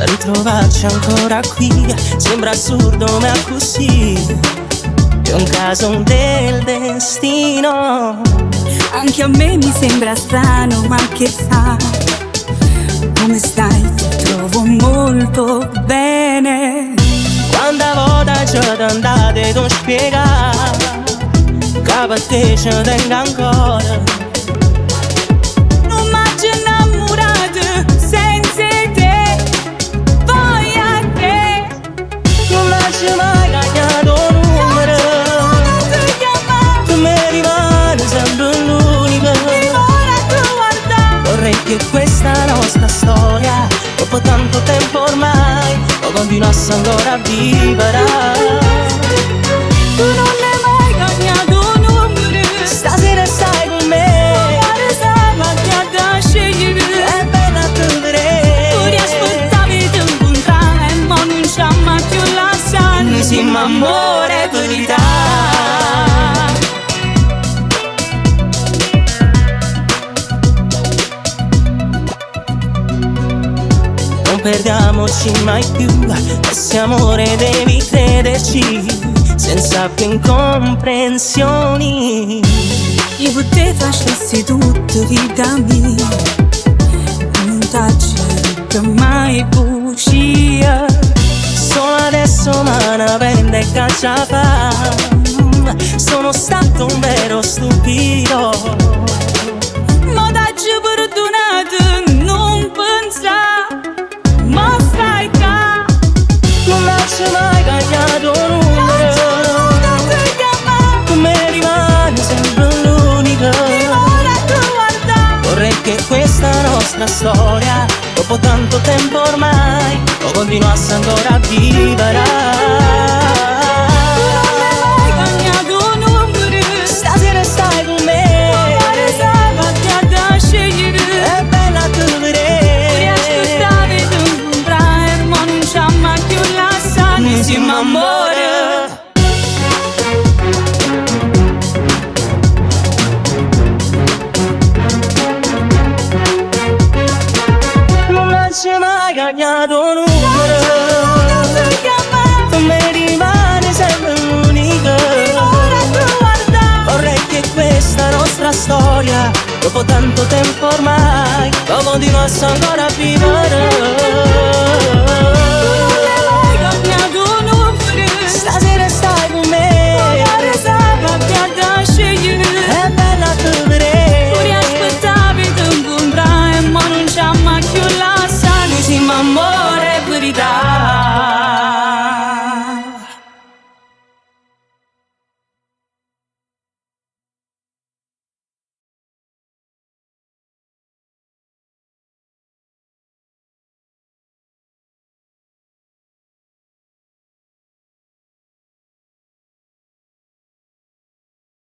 Ritrovarci ancora qui sembra assurdo ma è così, è un caso del destino. Anche a me mi sembra strano, ma che fa? Come stai? Ti trovo molto bene. Quando voglio di andare non spiegare che per te ci tengo ancora. Non m'hai innamorato senza te, voglio che Non lasci mai cagnato un numero, tu mi rimani sempre l'unica. Vorrei che questa nostra storia, dopo tanto tempo ormai, lo continuasse ancora a vivere. Tu non hai mai cagnato un numero, Stasera stai con me, pare sapeva che da scegliere. è bella a te vedere. Tu ti aspettavi di incontrare e mo non ci amma più lasciare. Noi siamo amore e verità. Non perdiamoci mai più, questo amore devi crederci, senza più incomprensioni. Io per te facessi tutto, vita mia, non t'accetto mai bugia. Solo adesso me ne prende e caccia fa. Sono stato un vero stupido. Ma t'hai perdonato, non pensa, ma stai qua. Non lascio mai cagnato un numero, tu mi rimani sempre l'unica. Vorrei che questa nostra storia, dopo tanto tempo ormai, lo continuasse ancora a vivere. Stasera stai con me, è bella a te vedere. Noi siamo amore. Non lasci mai cagnato un numero, tu mi rimani sempre l'unica. Vorrei che questa nostra storia, dopo tanto tempo ormai, lo continuasse ancora a vivere.